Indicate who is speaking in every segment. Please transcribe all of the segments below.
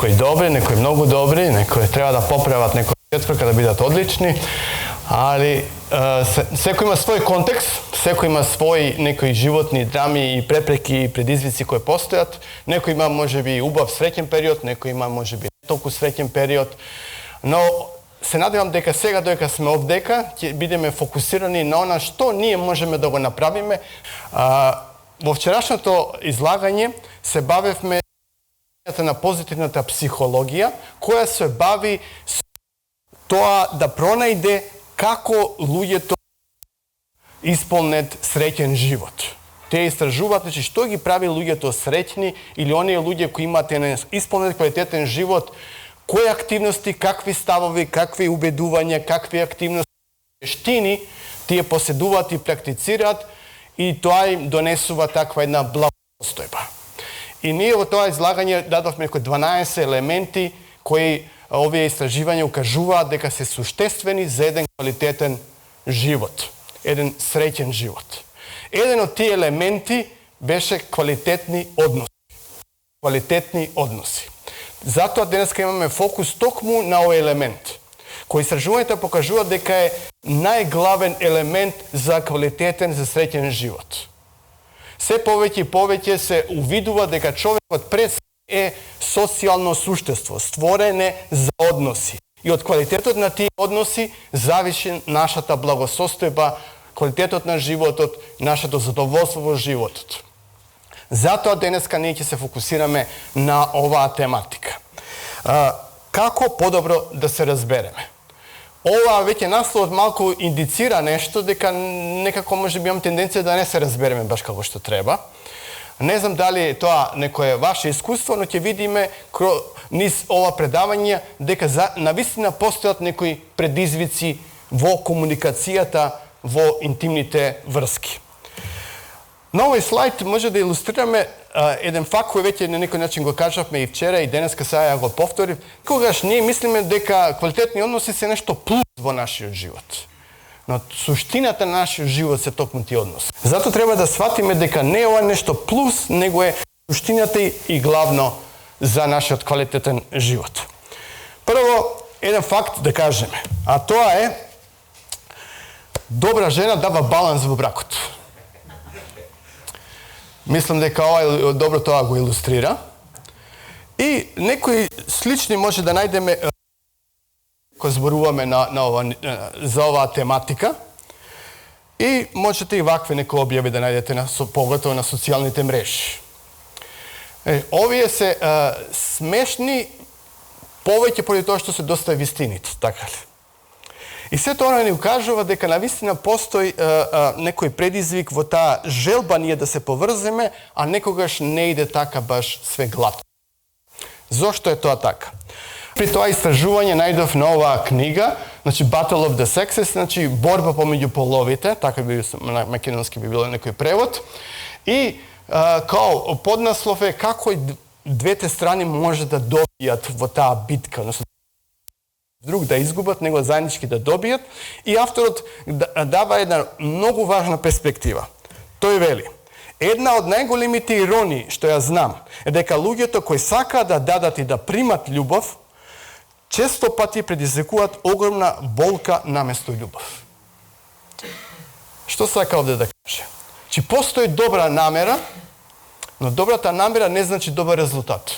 Speaker 1: Некои добри, некои многу добри, некои треба да поправат некои четврка да бидат одлични, али секој има свој контекст, секој има своји некои животни драми и препреки и предизвици кои постојат. Некој има можеби убав среќен период, некој има можеби не толку среќен период, но се надевам дека сега додека сме овдека ќе бидеме фокусирани на она што ние можеме да го направиме. Во вчерашното излагање се бавевме на позитивната психологија, која се бави со тоа да пронајде како луѓето исполнет среќен живот. Те истражуваат, значи, што ги прави луѓето среќни или оние луѓе кои имаат исполнет квалитетен живот, кои активности, какви ставови, какви убедувања, какви активности, вештини тие поседуваат и практицираат и тоа им донесува таква една благосостојба. И ние во тоа излагање дадовме 12 елементи кои овие истраживања укажуваат дека се суштествени за еден квалитетен живот, еден среќен живот. Еден од тие елементи беше квалитетни односи. Квалитетни односи. Затоа денеска имаме фокус токму на овој елемент, кој истражувањата покажуваат дека е најглавен елемент за квалитетен, за среќен живот. Се повеќе и повеќе се увидува дека човекот пред е социјално суштество, створене за односи. И од квалитетот на тие односи зависи нашата благосостојба, квалитетот на животот, нашето задоволство во животот. Затоа денеска ние ќе се фокусираме на оваа тематика. Како подобро да се разбереме? Ова веќе насловот малку индицира нешто дека некако можеби имам тенденција да не се разбереме баш како што треба. Не знам дали тоа некое ваше искуство, но ќе видиме низ ова предавање дека навистина постојат некои предизвици во комуникацијата во интимните врски. На овој слайд може да илустрираме еден факт кој веќе на некој начин го кажавме и вчера и денеска сега ја го повторив. Когаш ние мислиме дека квалитетни односи се нешто плюс во нашиот живот. Но суштината на нашиот живот се токму тие односи. Затоа треба да сватиме дека не е ова нешто плюс, него е суштината и главно за нашиот квалитетен живот. Прво, еден факт да кажеме, а тоа е добра жена дава баланс во бракот. Мислам дека ова добро тоа го илустрира. И некои слични може да најдеме кога зборуваме за оваа тематика. И можете и вакви некои објави да најдете поготово на социјалните мрежи. Овие се смешни повеќе поради тоа што се доста вистинити, така ли? И се тоа ни укажува дека навистина постои некој предизвик во таа желба ние да се поврземе, а некогаш не иде така баш све гладко. Зошто е тоа така? При тоа истражување најдов на оваа книга, значи Battle of the Sexes, значи борба помеѓу половите, така би на македонски би било некој превод. И као поднаслов е како двете страни може да добијат во таа битка, односно друг да изгубат, него заеднички да добијат. И авторот дава една многу важна перспектива. Тој вели: една од најголемите иронии што ја знам е дека луѓето кои сакаат да дадат и да примат љубов, често пати предизвикуваат огромна болка наместо љубов. Што сака овде да каже? Че постои добра намера, но добрата намера не значи добар резултат.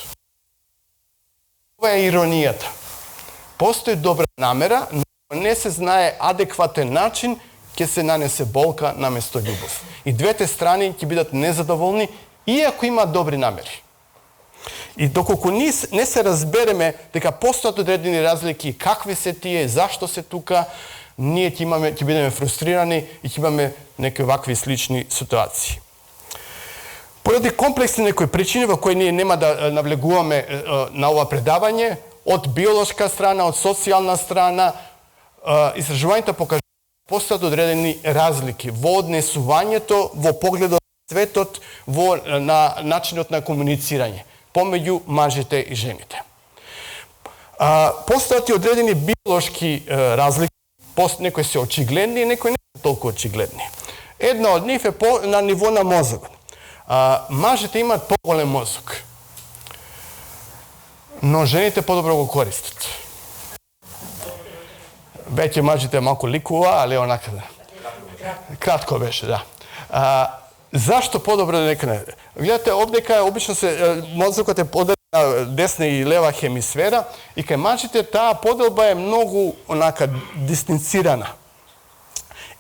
Speaker 1: Ова е иронијата. Постои добра намера, но не се знае адекватен начин ќе се нанесе болка наместо љубов. И двете страни ќе бидат незадоволни, иако имаат добри намери. И доколку не се разбереме дека постојат одредени разлики, какви се тие, зашто се тука, ние ќе бидеме фрустрирани и ќе имаме некои вакви слични ситуации. Поради комплексни некои причини во кои ние нема да навлегуваме на ова предавање, од биолошка страна, од социјална страна, истражувањата покажуваат постојат одредени разлики во однесувањето, во погледот на светот, во начинот на комуницирање помеѓу мажите и жените. Постојат и одредени биолошки разлики, некои се очигледни и некои не се толку очигледни. Една од нив е на ниво на мозокот. Мажите имаат поголем мозок. но жените по-добро го користат. Веќе мажите малку ликува, али онака кратко беше, да. Зашто по-добро да не? Гледате, овдека обично се мозокот е поделен на десна и лева хемисфера и кај мажите таа поделба е многу онака дистанцирана.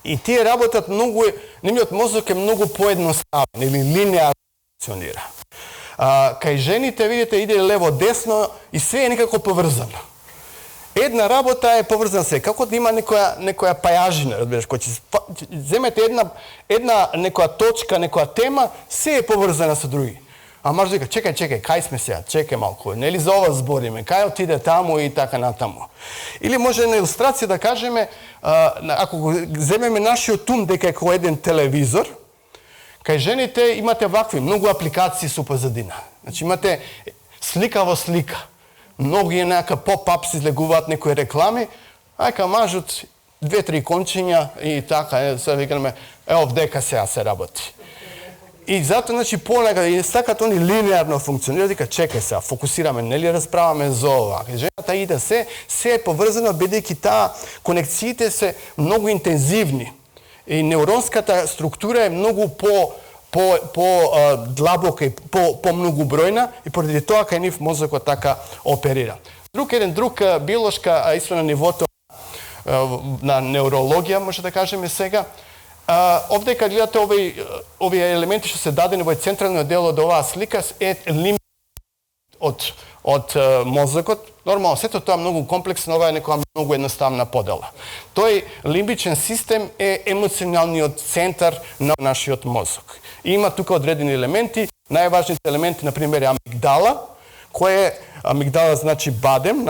Speaker 1: И тие работат многу, нивниот мозок е многу поедноставен или линеарно функционира. Кај жените, видите, иде лево-десно и све е некако поврзано. Една работа е поврзана се, како да има некоја пајажина, разбираш, кој ќе земете една некоја точка, некоја тема, се е поврзана со други. А маж дека, чекај, кај сме сега, чекај малку, нели за ова збориме, кај отиде таму и така натаму. Или може на илустрација да кажеме, ако го земеме нашиот ум дека е како еден телевизор, кај жените имате вакви, многу апликации со позадина. Значи имате слика во слика. Многу е некака поп-ап се излегуваат некои реклами, ајка мажот 2-3 кончиња и така, се викаме, овдека сега се работи. И затоа, значи, понека, и сакат они линеарно функционира, дека чекај сега, фокусираме, нели расправаме за ова. Жената иде се е поврзано, бидејќи таа конекциите се многу интензивни. И неуронската структура е многу длабока и по-многобројна и поради тоа кај нив мозокот така оперира. Еден друг биолошка, исто на нивото на неурологија, може да кажеме сега, овдека гледате овие елементи што се дадени во централниот дел од оваа слика е лимб од мозокот. Нормално, сето тоа многу комплексно, ова е некоја многу едноставна подела. Тој лимбичен систем е емоционалниот центар на нашиот мозок. И има тука одредени елементи, најважните елементи, например, е амигдала, амигдала значи бадем,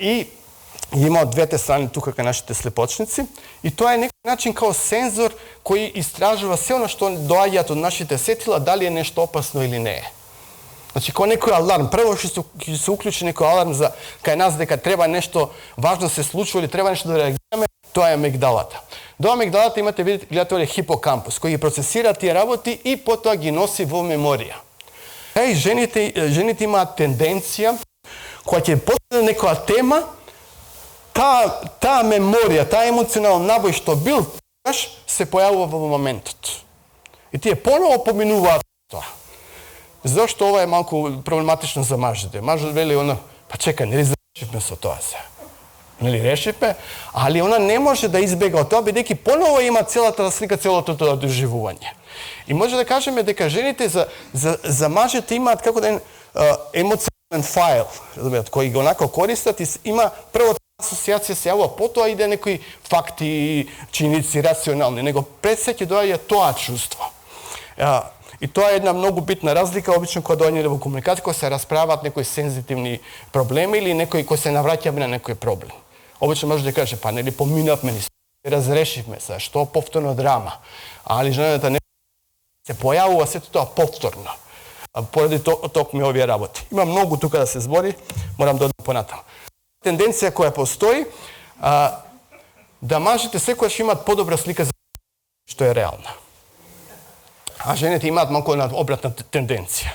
Speaker 1: и има од двете страни тука кај нашите слепочници, и тоа е некој начин као сензор кој истражува се оно што доаѓаат од нашите сетила, дали е нешто опасно или не е. Значи, кој некој аларм, прво што ќе се уклучи некој аларм за кај нас дека треба нешто важно се случува или треба нешто да реагираме, тоа е амигдалата. До амигдалата имате, видите, гледате хипокампус, кој ги процесира тие работи и потоа ги носи во меморија. И жените имаат тенденција, која ќе постане некоја тема, таа меморија, таа емоционален набој што бил, се појавува во моментот. И тие поново поминуваат тоа. Зошто ова е малку проблематично за мажите? Мажот вели она, па чекај, нели решивме со тоа се? Нели решивме? Али она не може да избега од тоа, бидејќи поново има целата слика, целото тоа доживување. И може да кажеме дека жените за мажите имаат како да емоционален файл, разбирате, кој го онако користат и има прво асоциација се јавува, потоа иде некои факти, чиници, рационални, него пред се ќе доаѓа тоа чувство. И тоа е една многу битна разлика, обично кога доаѓаме во комуникација, кога се расправаат некои сензитивни проблеми или некои кои се навраќаме на некој проблем. Обично може да каже, па нели поминавме, ни разрешивме се, што повторно драма. Али жената не се појавува сето тоа повторно. Поради токму овие работи. Има многу тука да се збори, морам да одам понатаму. Тенденција која постои, да мажите секогаш имаат подобра слика за што е реална. А жените имаат малку обратна тенденција.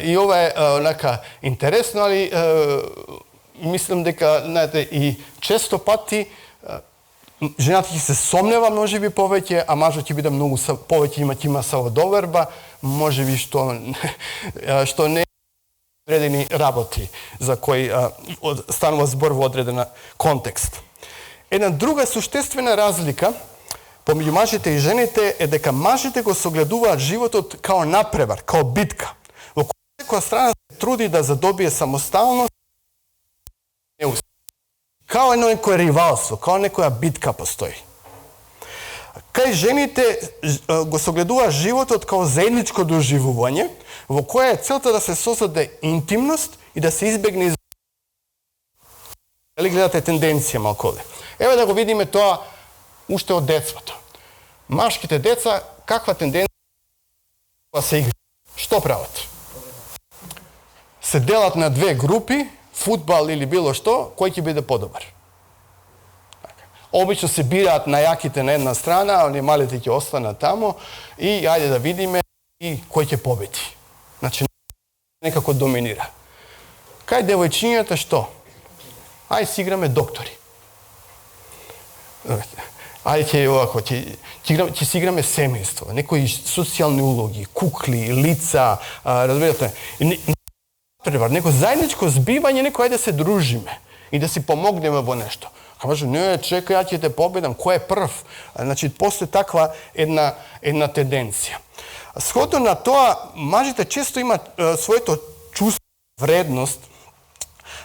Speaker 1: И ова е онака интересно, али мислам дека, знаете, и често пати жената ќе се сомнева можеби повеќе, а мажот ќе биде многу повеќе има самодоверба, можеби што не одредени работи за кои станува збор во одреден контекст. Една друга суштествена разлика помеѓу мажите и жените е дека мажите го согледуваат животот као напревар, као битка, во која секоја страна се труди да задобие самосталност, као едно некој ривалство, као некоја битка постои. Кај жените го согледува животот као заедничко доживување, во која е целта да се создаде интимност и да се избегне Дали гледате тенденција малку овде? Еве да го видиме тоа уште од детството. Машките деца, каква тенденција се играат? Што прават? Се делат на две групи, фудбал или било што, кој ќе биде подобар. Обично се бираат најаките на една страна, оние малите ќе останат тамо и ајде да видиме и кој ќе победи. Значи, nekako dominira. Kaj devojčinjata što? Aj si igrame doktori. Aj će ovako, će si igrame semejstvo, nekoj socijalne ulogi, kukli, lica, razumijete, neko zajedničko zbivanje, neko ajde da se družime i da si pomognemo vo nešto. A može, ne, čekaj, ja ću te pobedam, ko je prv? Znači, postoji takva jedna tendencija. Shodno na to, mažite često ima svoje to čustvo, vrednost,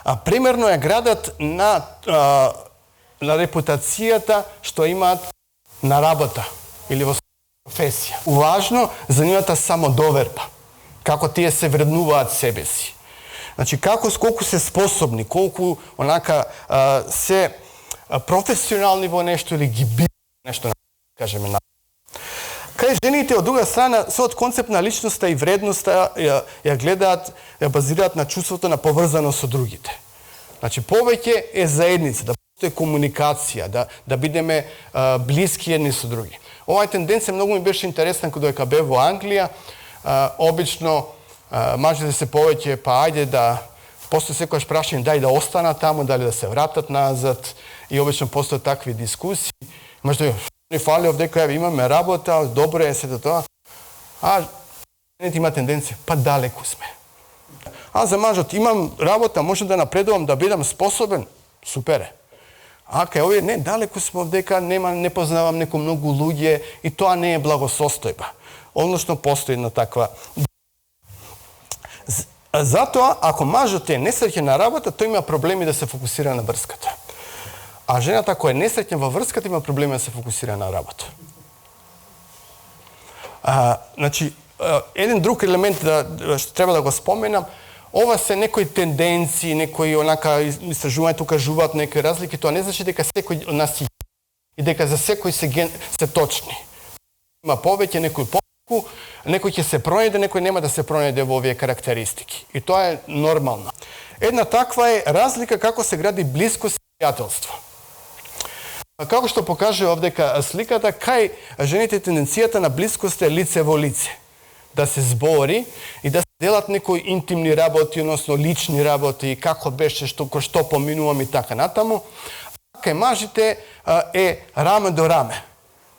Speaker 1: a primarno je gradat na reputacijata što ima na rabota ili profesija. Važno zanimata samo doverba. Kako ti je se vrednuvat sebe si. Znači, koliko se sposobni, koliko onaka se profesionalni vo nešto ili gibi nešto, kažeme na. Kaj ženite od druga strana, od konceptna ličnosti i vrednosta je gledat, je bazirat na čuvството na povrzanost sa drugite. Znači, poveke je zajednica, da postoje komunikacija, da bideme bliski jedni sa drugi. Ova tendencija mnogo mi biše interesna kod je KB u Anglija. Obično, mažete se poveke, pa ajde da postoje sve koje prašenje, daj da ostana tamo, da li da se vratat nazad i obično postoje takve diskusije. Možda je ne fali ovdje koja imam rabota, dobro je se to, a žena ima tendencije, pa daleko sme. A za mažot imam rabota, možda da napredovam, da bidam sposoben, supere. A kaj ovdje, ne, daleko smo ovdje, ne poznavam neko mnogo ludje i to ne je blagosostojba. Odnosno, postoji jedna takva. Zato, ako mažote nesretna rabota, to ima problemi da se fokusira na vrskata. A ženata koja je nesretna vo vrskata ima problema da se fokusira na rabotu. Znači, jedan drugi element što treba da go spomenam, ova se nekoj tendenciji, nekoj onaka istražuvanje tu kažuvat neke razlike, to ne znači deka sekoj od nas je i deka za sekoj se točni. Ima poveće nekoj poveku, nekoj će se pronajde, nekoj nema da se pronajde u ove karakteristiki. I to je normalno. Jedna takva je razlika kako se gradi bliskost i prijateljstvo. Kako što pokaže ovdje slikata, kaj ženite tendencijata na bliskost je lice vo lice. Da se zbori i da se delat nekoj intimni raboti, odnosno lični raboti, kako beše, što pominuvam i tako natamo. A kaj mažite rame do rame.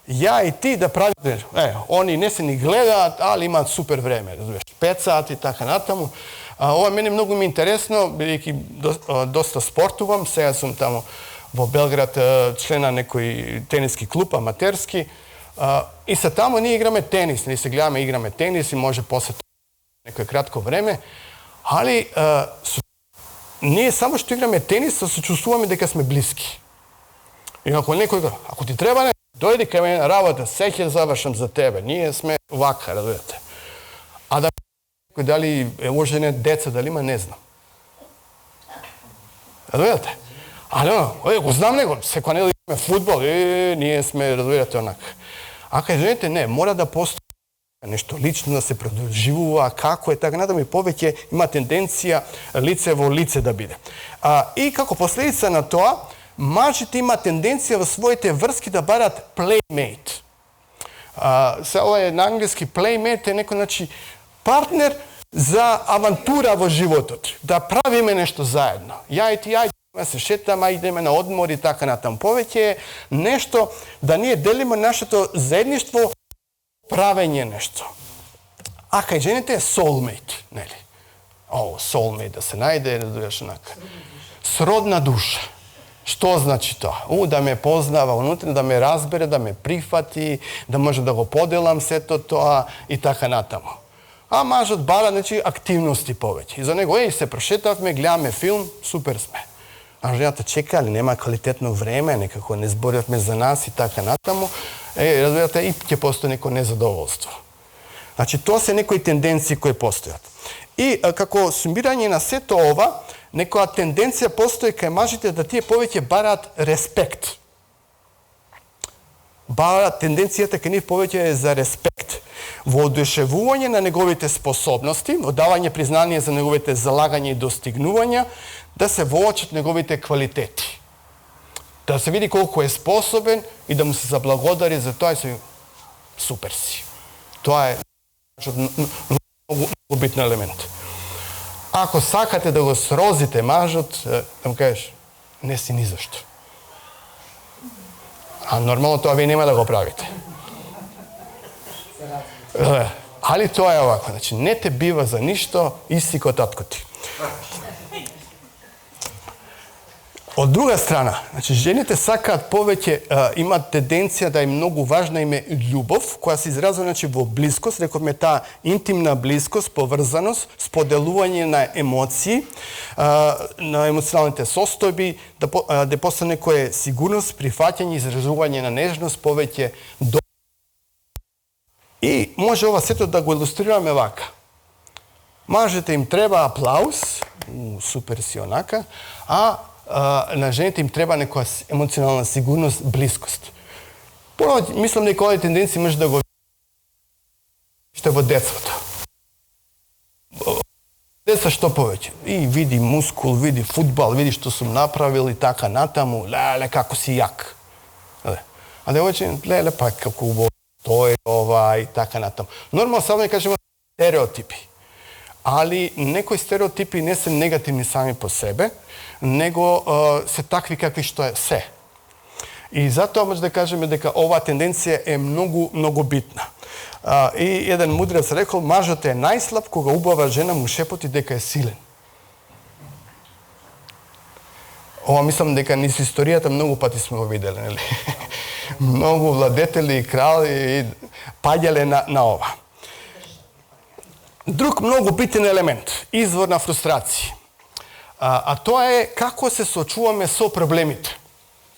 Speaker 1: Ja i ti da pravite, oni ne se ni gledat, ali ima super vreme, razumiješ, pecat i tako natamo. Ovo je meni mnogo mi interesno, dosta sportuvam, сега sam tamo v Belgrad člena nekoj teniski klub, amaterski, i sad tamo nije igrame tenis, ne se gledame igrame tenis i može posle neko kratko vreme, ali nije samo što igrame tenis, a se čuvствуваме дека сме bliski. I ako neko igra, ako ti treba nešto, dojdi kaj mene rabota, sve završam za tebe, nije sme ovaka, razumijete. A da li uvožene deca, da li ima, ne znam. Razumijete? Ali znam nego, se koja ne igrame futbol, nije sme, razumijete, onak. A kaj želite, ne, mora da postoji nešto lično, da se proživuva, kako je, tako nadam i poveke ima tendencija lice vo lice da bide. I kako posljedica na to, mažite ima tendencija v svojite vrski da barat playmate. Ovo je na engleski playmate, je neko, znači, partner za avantura vo životu. Da pravime nešto zajedno. Ja i ti, ja se šetam, ideme na odmor i tako na tam. Poveć je nešto da nije delimo naše to zajedništvo, pravenje nešto. A kaj ženite je soulmate, ne li? Soulmate, da se najde, razumiješ onaka. Srodna duša. Što znači to? Da me poznava unutra, da me razbere, da me prihvati, da može da go podelam sve to i tako natamo. A mažot bara, znači, aktivnosti poveć. I za nego, se prošetavme, gledame film, super sme. A ženata čeka, ali nema kvalitetno vreme, nekako ne zborit za nas i tako natamo. Razvijate, i će postoji neko nezadovoljstvo. Znači, to se nekoj tendenciji koje postoje. I kako sumiranje na sve to ova, neka tendencija postoji kaj mažite da ti je poveć je barat respekt. Barat tendencijata kaj nije poveć je za respekt. Voduševuvanje na njegovite sposobnosti, odavanje priznanja za njegovite zalaganje i dostignuvanja, da se vočat njegovite kvaliteti. Da se vidi koliko je sposoben i da mu se zablagodari za to i se super si. To je mnogo bitan element. Ako sakate da go srozite mažot, da mu kažeš, ne si ni zašto. A normalno to vi nema da go pravite. Ali to je ovako, znači ne te biva za ništo, isti ko tatko ti. Od druga strana, znači ženite sakad poveće ima tendencija da je mnogo važna ime ljubov, koja se izrazuje znači vo bliskost, rekao me ta intimna bliskost, povrzanost, spodeluvanje na emociji, na emocionalne sostojbi, da postane koje sigurnost, prihvatanje, izrazuvanje na nežnost, poveće do... I može ova sveto da go ilustriram ovaka. Mažete im treba aplauz, super si onaka, a na ženite im treba neka emocionalna sigurnost, bliskost. Mislim da ove tendencije može da go što je vo decvota. Deca što poveće? I vidi muskul, vidi futbal, vidi što su napravili, taka natamu, lele, kako si jak. A devojče, lele, pa kako to je taka natamu. Normalno sad ne kažemo stereotipi. Ali nekoj stereotipi ne su negativni sami po sebe, nego se takvi kakvi što je se. I zato možda da kažem da ova tendencija je mnogo bitna. I jedan mudrac rekao, mažote je najslab koga ubava žena mu šepoti deka je silen. Ova mislim deka nisu istorijata, mnogo pati smo go videli. Mnogo vladeteli, krali padjale na ova. Drug mnogo bitan element, izvor na frustraciji. A to je kako se sočuvame so problemite.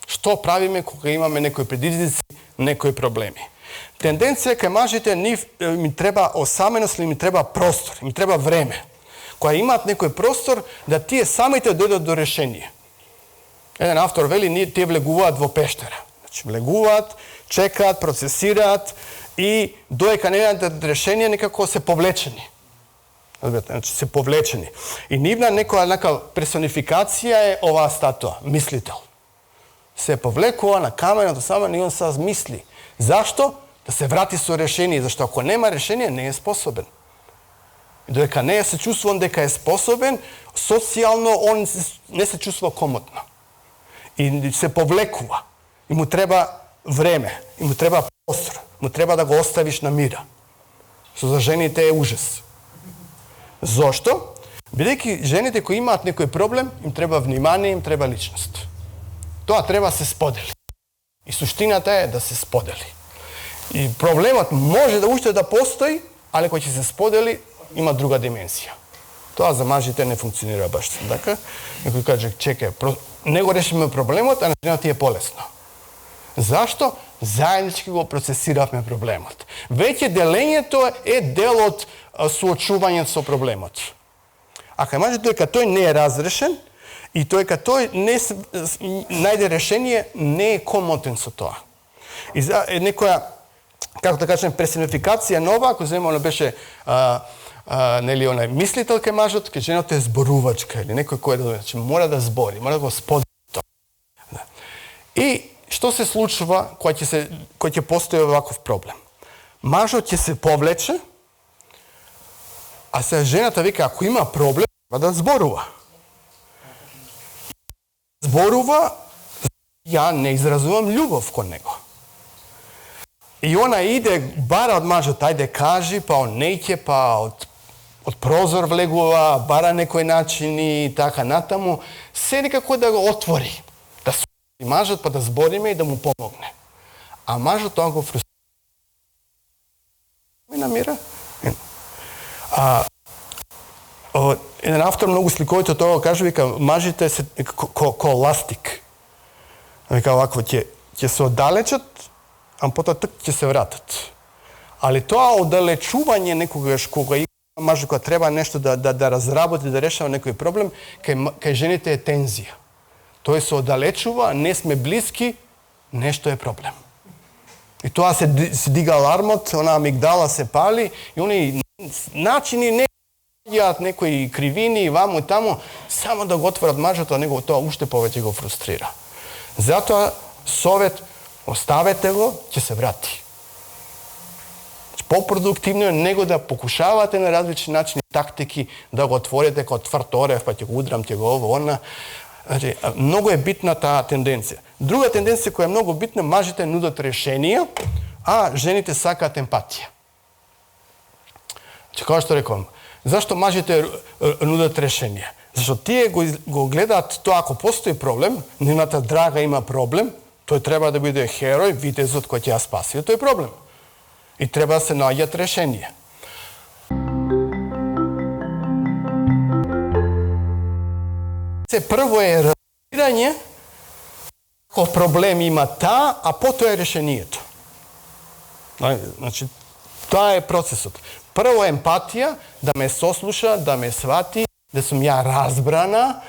Speaker 1: Što pravime koga imame nekoj prediznici, nekoj problemi. Tendencija je kad mažite mi treba osamenost ili mi treba prostor, mi treba vreme. Koja imat nekoj prostor da ti je samite dođe do rešenja. Jedan autor veli nije ti vleguvat vo peštera. Znači vleguvat, čekat, procesirat i dojeka nema rešenje nekako se povlečeni. Znači se povlečeni. I nivna neka personifikacija je ova statua, mislitelj. Se povlekova na kamen, to samo i on sad misli. Zašto? Da se vrati so rešenje. Zašto ako nema rešenja, ne je sposoben. I dojeka ne se čustva on deka je sposoben, socijalno on ne se čustva komotno. I se povlekova. I mu treba vreme, i mu treba prostor, mu treba da ga ostaviš na mira. Što za ženite je užas. Zašto? Бидејќи жените кои имаат некој проблем, им треба внимание, им треба личност. Тоа треба се сподели. И суштината е да се сподели. И проблемот може да уште да постои, али кој ќе се сподели, има друга дименсија. Тоа за мажите не функционира баш така. Некој каже, чекај, не го решиме проблемот, а на жената ти е полесно. Зашто? Заеднички го процесиравме проблемот. Веќе делењето е дел од суочувањето со проблемот. А кај мажот дека тој не е разрешен и тој кај тој не најде решение, не е комотен со тоа. И за некоја, како да кажем, персонификација нова, ако земено беше нели онај мислител кај мажот, кај жената е зборувачка или некој кој значи мора да збори, мора да го сподели тоа. И што се случува кој ќе постои оваков проблем? Мажот ќе се повлече, а се жената вика, ако има проблем, да зборува. Зборува, ја не изразувам љубов кон него. И она иде, бара од мажот, ајде кажи, па он неќе, па од прозор влегува, бара некој начин и така натаму, се некако да го отвори. Да се мажот, па да збориме и да му помогне. А мажот тоа го фрустрира. Ми намира? Еден автор многу сликовито тоа каже, вика, мажите се ко ластик. Вика, овакво, ќе се оддалечат, а потоа тк ќе се вратат. Али тоа оддалечување некогаш кога има мажот кога треба нешто да разработи, да решава некој проблем, кај жените е тензија. Тој се оддалечува, не сме блиски, нешто е проблем. И тоа се дига алармот, она амигдала се пали и они начини не јат некои кривини ваму и таму, само да го отворат мажот, а него тоа уште повеќе го фрустрира. Затоа совет, оставете го, ќе се врати. по-продуктивно nego da pokušavate na različiti način taktiki da ga otvorite kao tvrt oreh, pa ti udram ti ga ovo, ona. Znači, mnogo je bitna ta tendencija. Druga tendencija koja je mnogo bitna, mažite nudat rješenja, a ženite sakat empatija. Znači, kao što rekao, zašto mažite nudat rješenja? Zašto ti go gledat to ako postoji problem, Ninata draga ima problem, to je treba da bude heroj, vitez od koji te ja spasio, to je problem. I treba se nađati rješenje. Prvo je razumijevanje kako problem ima ta, a potom je rješenje to. Znači, to je proces. Prvo empatija, da me sosluša, da me shvati, da sam ja razbrana,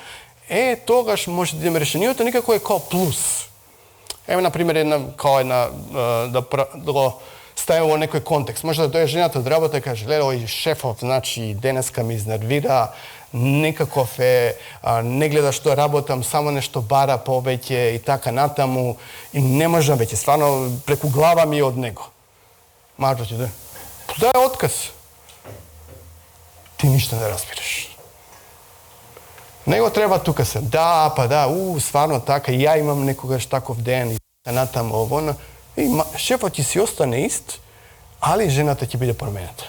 Speaker 1: toga može da im rješenje, to nikako je kao plus. Evo, na primjer, da stavimo u nekoj kontekst. Možda da je ženata od rabota i kaže, gledaj, ovaj šefov, znači, deneska mi iznervira, nikakov je, ne gleda što rabotam, samo nešto bara poveće i taka natamu i ne možem već, stvarno preko glava mi je od nego. Mađo će da je otkaz. Ti ništa ne razbiraš. Nego treba tu kad se da, pa da, stvarno tako, ja imam nekoga štakov den i natam ovo, ono. I šefo ti si ostane ist, ali žena te će biti promenjata.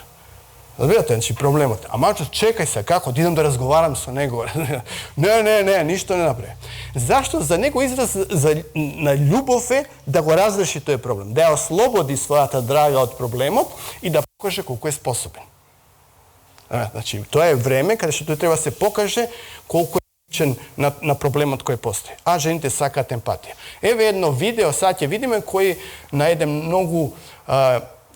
Speaker 1: Razbirate, znači problem. A mačo, čekaj se, kako, idem da razgovaram sa nego. Ne, ništa ne napravi. Zašto? Za nego izraz na ljubove da go razreši, to je problem. Da je oslobodi svoja ta draga od problema i da pokaže koliko je sposoben. Znači, to je vreme kada što treba se pokaže koliko je učen na problemat koji postoji. A ženite sakat empatija. Evo jedno video, sad je vidimo koji na jedan mnogu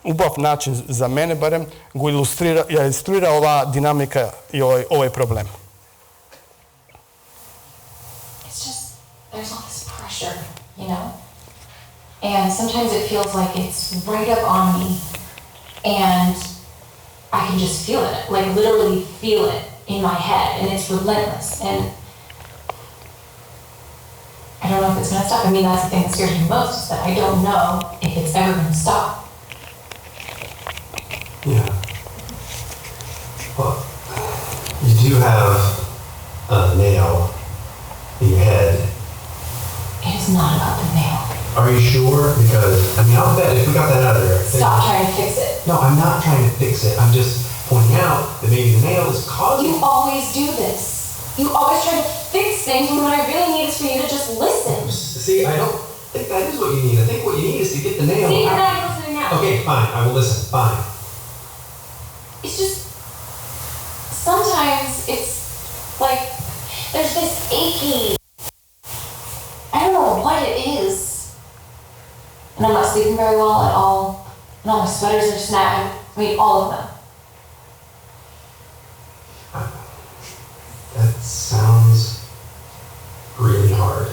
Speaker 1: ubav način za mene, barem, go ilustrira ova dinamika i ovaj problem.
Speaker 2: It's just, there's all this pressure, you know? And sometimes it feels like it's right up on me and I can just feel it, like literally feel it in my head, and it's relentless. And I don't know if it's going to stop. I mean, that's the thing that scares me most, is that I don't know if it's ever going to stop.
Speaker 3: Yeah. Well, you do have a nail in your head.
Speaker 2: It is not about the nail.
Speaker 3: Are you sure? Because, I mean, I'll bet if we got that out of there.
Speaker 2: Stop trying to fix it.
Speaker 3: No, I'm not trying to fix it. I'm just pointing out that maybe the nail is causing...
Speaker 2: You always do this. You always try to fix things when what I really need is for you to just listen.
Speaker 3: See, I don't think that is what you need. I think what you need is to get the nail
Speaker 2: See, you're
Speaker 3: out.
Speaker 2: not even listening now.
Speaker 3: Okay, fine. I will listen. Fine.
Speaker 2: It's just, sometimes it's like, there's this achy, I don't know what it is. And I'm not sleeping very well at all. And all my sweaters are snapping. I mean, all of them.
Speaker 3: That sounds really hard.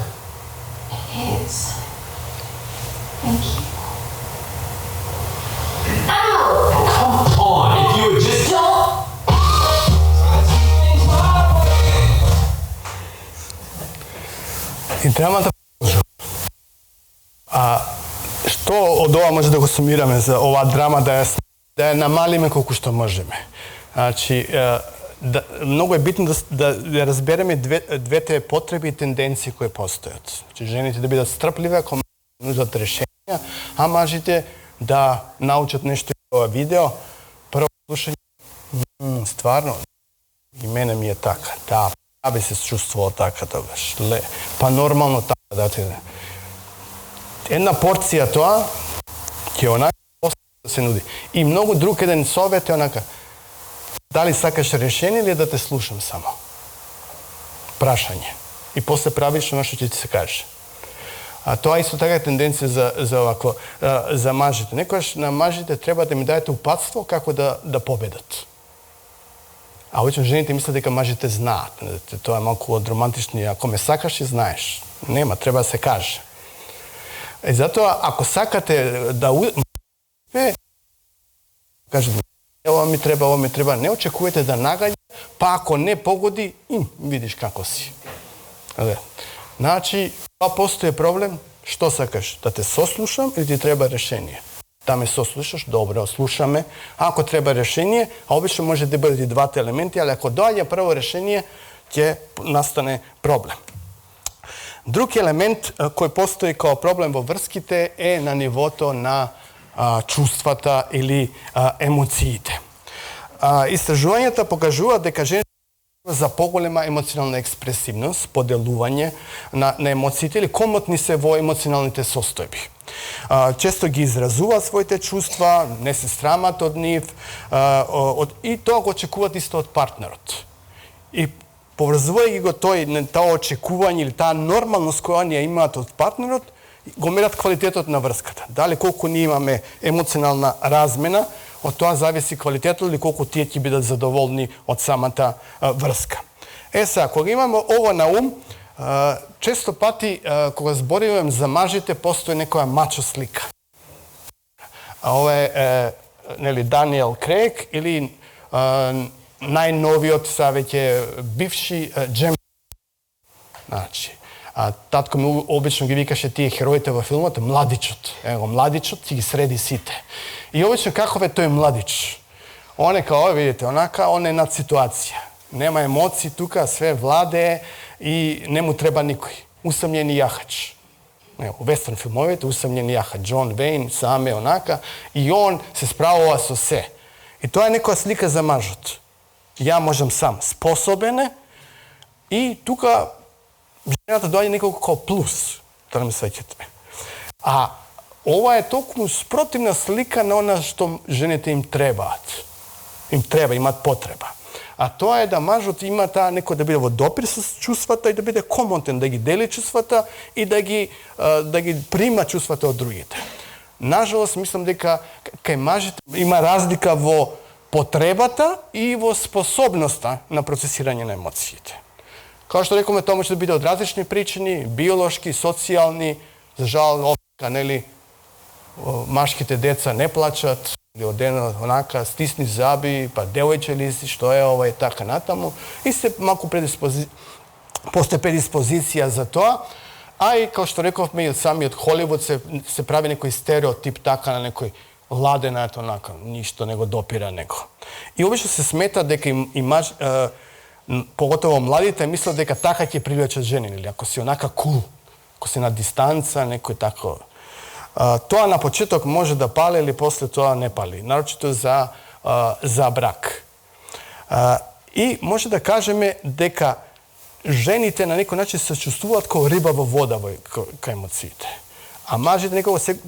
Speaker 2: It is. Thank you. Ow!
Speaker 3: Come on, if you would just...
Speaker 2: Don't!
Speaker 1: I trebamo da podržamo. A što od ova može da go sumirame za ova drama da je namalime koliko što možeme. Znači, mnogo je bitno da razbereme dve te potrebe i tendencije koje postoje. Znači, ženite da bude strpljive, ako nužate rješenja, a mažite da naučate nešto iz ova video. Prvo slušanje, stvarno, i mene mi je taka, da, ja bi se čustvovao taka toga, šle, pa normalno taka, da ti... Jedna porcija toga je onaka da se nudi. I mnogo drugi jedan savjet je onaka, da li sakaš rješenje ili da te slušam samo? Prašanje. I posle praviš ono što će ti se kaže. A to je isto taka tendencija za ovako, za mažite. Nekoš na mažite treba da mi dajete upatstvo kako da pobedat. A obično ženite mislite da mažite zna. To je malo od romantičnije. Ako me sakaš i znaješ. Nema, treba se kaže. I zato ako sakate da kažete ovo mi treba, ne očekujete da naganja, pa ako ne pogodi, vidiš kako si. Znači, pa postoje problem, što sakaš? Da te soslušam ili ti treba rješenje? да ме сослушаш, добро, слуша ме. Ако треба решение, а обично може да бидат и двата елементи, али ако доаѓа прво решение, ќе настане проблем. Друг елемент кој постои као проблем во врските е на нивото на чувствата или емоциите. Истражувањата покажуваат дека жените за поголема емоционална експресивност, поделување на емоциите или комотни се во емоционалните состојби. Често ги изразуваат своите чувства, не се срамат од нив и тоа го очекуваат исто од партнерот. И поврзувајќи го тоа очекување или таа нормалност која оние имаат од партнерот, го мерат квалитетот на врската. Дали колку ние имаме емоционална размена, од тоа зависи квалитетот или колку тие ќе бидат задоволни од самата врска. Сега, кога имаме ово на ум, често пати кога збориваме за мажите, постои некоја мачо слика. Ова е нели Даниел Крейг или најновиот са веќе бивши Джем. Значи, татко ми обично ги викаше тие хероите во филмот младичот. Его младичот ќе ги среди сите. И обично каков е тој младич? Он е као, видите, онака, он е над ситуација. Нема емоции тука, све владее и не му треба никој. Усамњени јахач. У вестерн филмовите усамњени јахач. Джон Вейн, саме онака. И он се справува со се. И тоа е некоја слика за мажот. Ја можам сам. Способен е. И тука жената доаѓа неколку као плюс. Да ме свеќате. А ова е толку спротивна слика на она што жените им требаат. Им треба, имаат потреба. А тоа е да мажот има таа некој да биде во допир со чувствата и да биде комотен, да ги дели чувствата и да ги прима чувствата од другите. Нажалост, мислам дека кај мажите има разлика во потребата и во способноста на процесирање на емоциите. Као што рекоме, тоа може да биде од различни причини, биолошки, социјални, за жал, нели, машките деца не плачат, или одено онака стисни заби, па девојче ли си, што е ова и така натаму. И се малку постои предиспозиција за тоа. А и, као што рековме, и самиот Холивуд се прави некој стереотип така на некој ладен, онака, ништо не го допира него. И обично се смета дека поготово младите мислат дека така ќе привлечат жени, или ако си онака кул, ако си на дистанца, некој тако. Тоа на почеток може да пали или после тоа не пали, нарочито за брак. И може да кажеме дека жените на некој начин се чувствуваат како риба во вода кај емоциите. А мажите некако се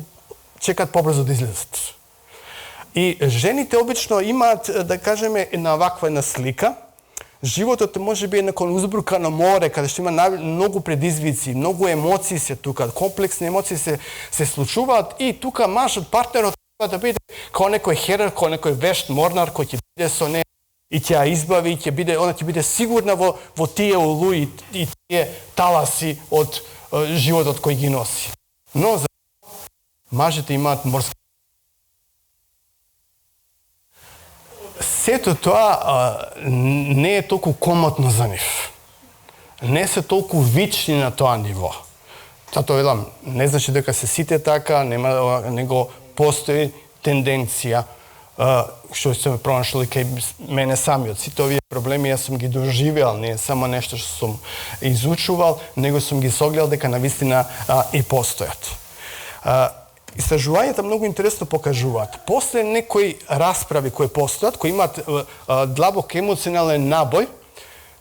Speaker 1: чекат побрзо да излезат. И жените обично имаат, да кажеме, на ваква една слика. Животот може би е некој узбркано море, каде што има многу предизвици, многу емоции се тука, комплексни емоции се случуваат и тука мажот, партнерот треба да биде као некој херер, као некој вешт морнар кој ќе биде со неја и ќе ја избави, и она ќе биде сигурна во тие олуи и тие таласи од животот кој ги носи. Но за мажите имаат морски. Сето тоа не е толку комотно за нив. Не се толку вични на тоа ниво. Затоа велам, не значи дека се сите така, него постои тенденција, што се пронашло кај мене самиот. Сите овие проблеми јас сум ги доживеал, не е само нешто што сум изучувал, него сум ги согледал дека навистина и постојат. Истражувањата многу интересно покажуваат. После некои расправи кои постојат, кои имаат длабок емоционален набој,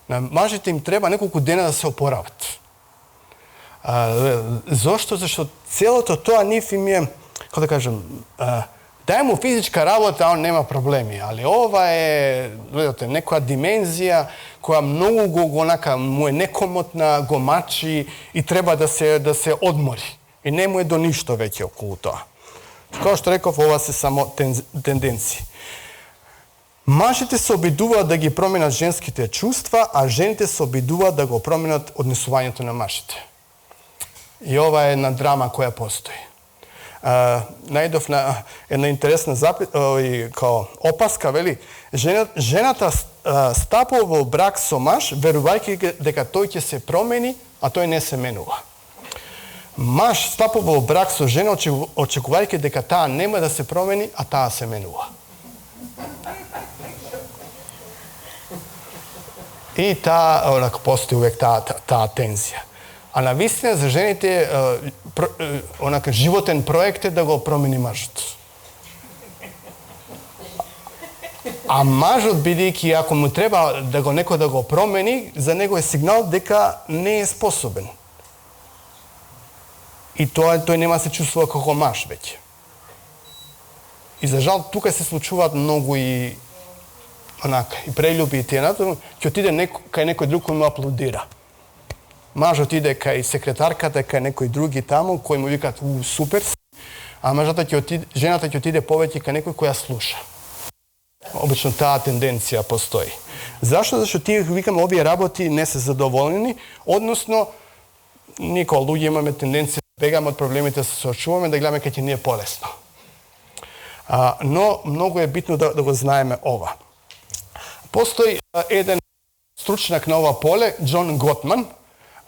Speaker 1: на мажите им треба неколку дена да се опорават. Зошто? Зашто целото тоа нив им е, како да кажем, дај му физичка работа, он нема проблеми, али ова е, гледате, некоја димензија која многу го му е некомотна, го мачи и треба да се одмори. И не му е до ништо веќе околу тоа. Како што реков, ова се само тенденции. Мажите се обидуваат да ги променат женските чувства, а жените се обидуваат да го променат однесувањето на мажите. И ова е една драма која постои. Најдов на една интересна као опаска, вели, жената стапува во брак со маж, верувајќи дека тој ќе се промени, а тој не се менува. Маж стапува во брак со жена очекувајќи дека таа нема да се промени, а таа се менува. И таа, постои увек таа тензија. А на вистина за жените животен проект е да го промени мажот. А мажот, бидејќи ако му треба да го некој да го промени, за него е сигнал дека не е способен. И тој нема се чувствува како маж веќе. И за жал тука се случуваат многу и прелюби и тенато, ќе отиде кај некој друг кој му аплодира. Мажот иде кај секретарката, кај некој други таму, кој му викат супер, а жената ќе отиде повеќе кај некој кој ја слуша. Обично таа тенденција постои. Зашто? Зашто тие, викаме, овие работи не се задоволени, односно, ние као луѓе имаме тенденција да бегаме од проблемите, се соочуваме, да гледаме кај ќе ни е полесно. Но многу е битно да го знаеме ова. Постои еден стручнак на ова поле, Џон Готман.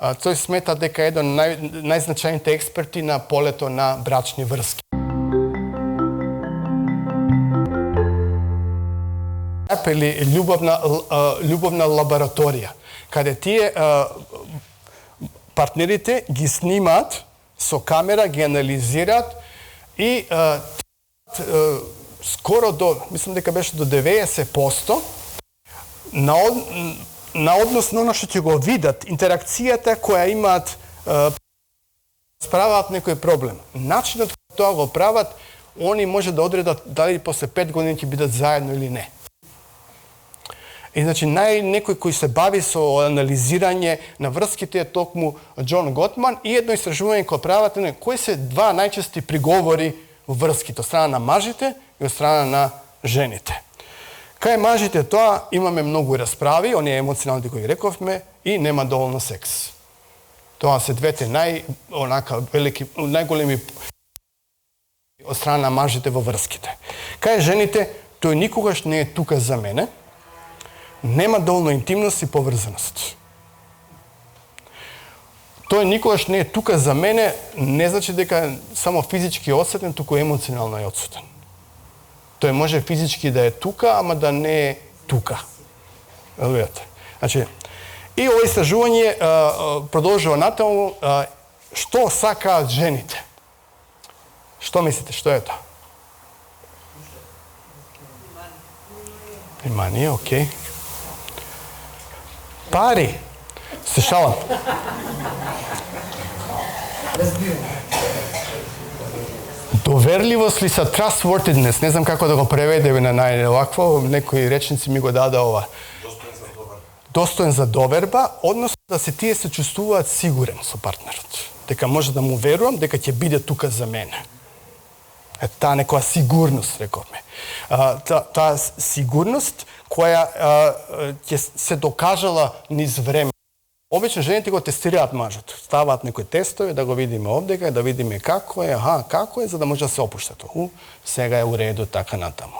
Speaker 1: Тој смета дека е еден најзначајните експерти на полето на брачни врски. Или љубовна лабораторија, каде тие партнерите ги снимаат со камера, ги анализираат и скоро мислам дека беше до 90% на однос на оно што ќе го видат, интеракцијата која имаат, справаат некој проблем. Начинот кој тоа го прават, они може да одредат дали после 5 години ќе бидат заедно или не. И значи некој кој се бави со анализирање на врските е токму Џон Готман и едно истражување кој прават кои се два најчести приговори во врските од страна на мажите и од страна на жените. Кај мажите тоа имаме многу расправи, оние емоционални кои рековме, и нема доволно секс. Тоа се двете најголеми од страна на мажите во врските. Кај жените, тој никогаш не е тука за мене, нема доволно интимност и поврзаност. Тој никогаш не е тука за мене, не значи дека само физички е одсутен, туку емоционално е одсутен. Тој може физички да е тука, ама да не е тука. Значи, и ова истражување продолжува натаму, што сакаат жените. Што мислите, што е тоа? Внимание, окей. Пари. Се шалам. Доверливост ли са trustworthiness? Не знам како да го преведеме на најлакво, некои речници ми го даде ова. Достоен за доверба, односно да тие се чувствуваат сигурен со партнерот. Дека може да му верувам, дека ќе биде тука за мене. Таа некоја сигурност, рековме. Таа сигурност која ќе се докажала низ време. Обично жените го тестираат мажот. Ставаат некои тестови, да го видиме овдека, да видиме како е, како е, за да може да се опуштат. Сега е у реду, така натаму.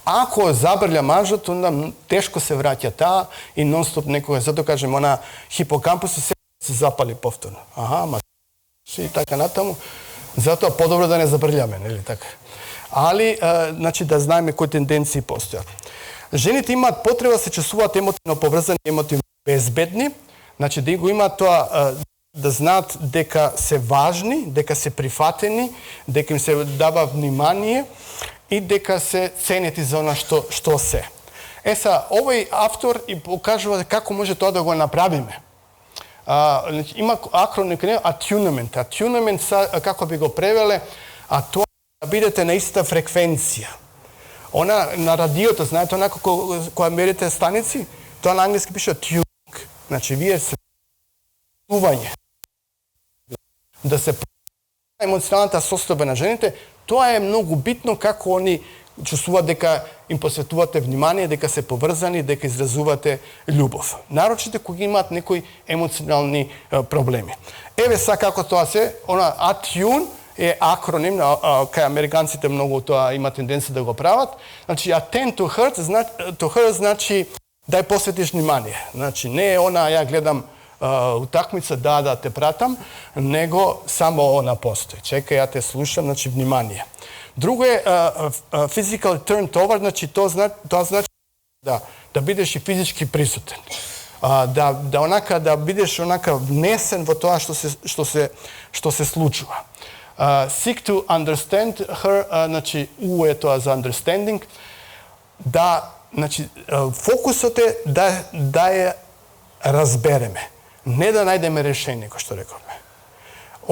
Speaker 1: Ако забрља мажот, онда тешко се враќа таа и нон-стоп некоја, зато кажем, она хипокампусот се запали повторно. И така натаму. Затоа подобро да не забрљаме, нели така? Али, значи, да знаеме кои тенденции постојат. Жените имаат потреба да се чувствуваат емотивно поврзани, емотивно безбедни, значи да го имаат тоа, да знаат дека се важни, дека се прифатени, дека им се дава внимание и дека се ценети за она што се. Овој автор и покажува како може тоа да го направиме. Има акроним attunement. Attunement, како би го превеле, тоа да бидете на иста фреквенција. Она на радиото, знаете, онако кога мерите станици, тоа на англиски пише tuning. Значи, вие се чување. Да се емоционалната состојба на жените, тоа е многу битно како они чувствуваат дека им посветувате внимание, дека се поврзани, дека изразувате љубов. Нарочите кога имаат некои емоционални проблеми. Еве како тоа се, она attune е акроним, кај американците многу тоа има тенденција да го прават. Значи, attend to her значи дај посветиш внимание. Значи, не е она, ја гледам utakmica, da te pratam, nego samo ona postoji. Čekaj, ja te slušam, znači vнимание. Drugo je physical turned over, znači to znači da budeš i fizički prisutan. Da budeš onaka vnesen v to što se slučuva. Seek to understand her, znači U je to za understanding, da, znači, fokusate da je razbereme, ne da najdeme rešenje, kao što rekao me.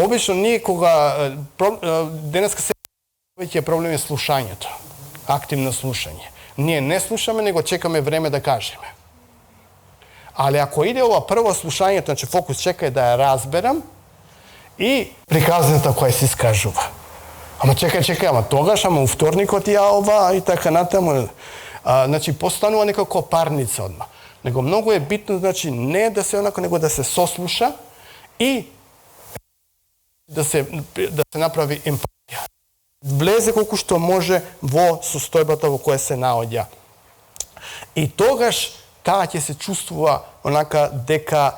Speaker 1: Obično nikoga, deneska se je problem je slušanje to, aktivno slušanje. Nije ne slušame, nego čekame vreme da kažeme. Ali ako ide ova prvo slušanje, znači fokus čeka da je razberam i prikazujem to koje si skažuva. Ама čekaj, ама тогаш, ама у вторникот ја ова и така натаму. Значи, постанува некако парница одма. Него многу е битно, значи, не да се онако, него да се сослуша и да се направи емпатија. Влезе колку што може во состојбата во која се наоѓа. И тогаш таа ќе се чувствува онака дека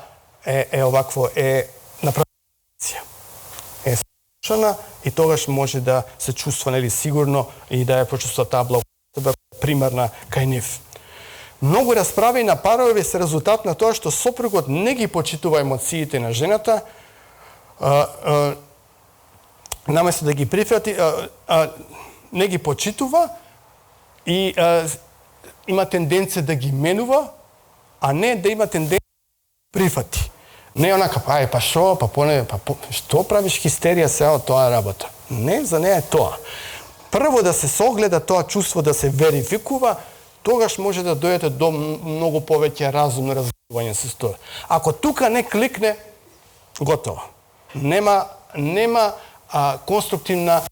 Speaker 1: е овакво, е направена. Е слушана и тогаш може да се чувства нели сигурно и да ја почувствува таа благодат примарна кај нив. Многу расправи на парови се резултат на тоа што сопругот не ги почитува емоциите на жената, наместо да ги прифати, не ги почитува и има тенденција да ги менува, а не да има тенденција да прифати. Не онака, па шо, што правиш хистерија сега од тоа работа? Не, за неја е тоа. Прво да се согледа тоа чувство, да се верификува, тогаш може да дојдете до многу повеќе разумно разговарање со тоа. Ако тука не кликне, готово. Нема конструктивна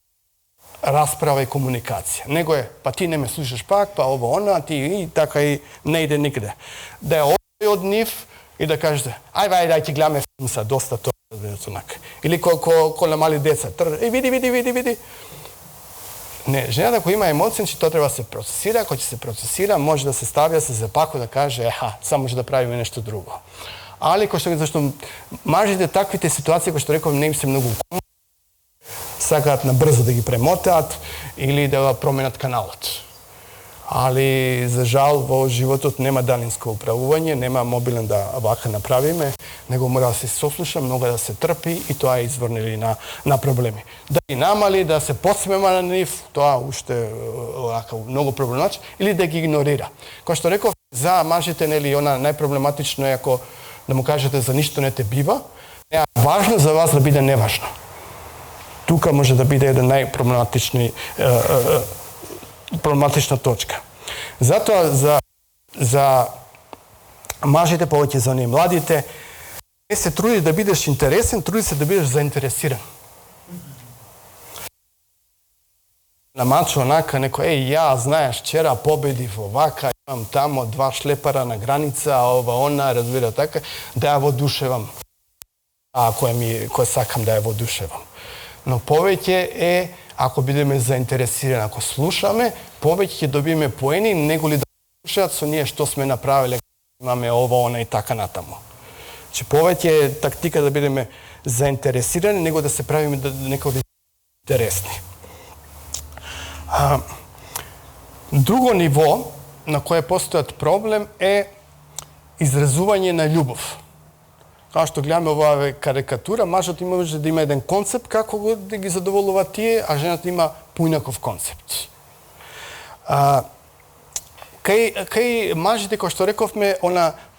Speaker 1: расправа и комуникација. Него е, па ти не ме слушаш пак, па ово она, ти и така и не иде никаде. Да е одој од нив и да кажете, ајде ќе гледаме филм са, доста тоа, или ко на мали деца, види. Не, жената која има емоција, че тоа треба да се процесира, ако ќе се процесира, може да се стави, да се запакува, да каже, само може да правиме нешто друго. Али, зашто мажите таквите ситуации, кои што реков, не им се многу сакаат набрзо да ги премотаат или да променат каналот. Али, за жал, во животот нема далинско управување, нема мобилен да вака направиме, него мора да се сослуша, многу да се трпи и тоа е извор на проблеми. Да ги намали, да се подсмема на нив, тоа уште многу проблематично, или да ги игнорира. Кој што реков, за мажите, нели, она најпроблематично е ако да му кажете за ништо не те бива, е важно за вас да биде неважно. Тука може да биде еден проблематична точка. Затоа за мажите, повеќе за оние младите, не се труди да бидеш интересен, труди се да бидеш заинтересиран. На мачо онака некој, ја знаеш, вчера победив овака, имам тамо 2 шлепара на граница, ова она, разбира така, да ја водушевам. Кој сакам да ја водушевам. Но повеќе е, ако бидеме заинтересирани, ако слушаме, повеќе ќе добиеме поени, него ли да слушаат со ние што сме направиле, имаме ова, она и така натаму. Че повеќе е тактика да бидеме заинтересирани, него да се правиме некои интересни. Друго ниво на кое постојат проблем е изразување на љубов. Као што гледаме оваа карикатура, мажот може да има еден концепт како да ги задоволува тие, а жената има поинаков концепт. Кај мажите, кој што рековме,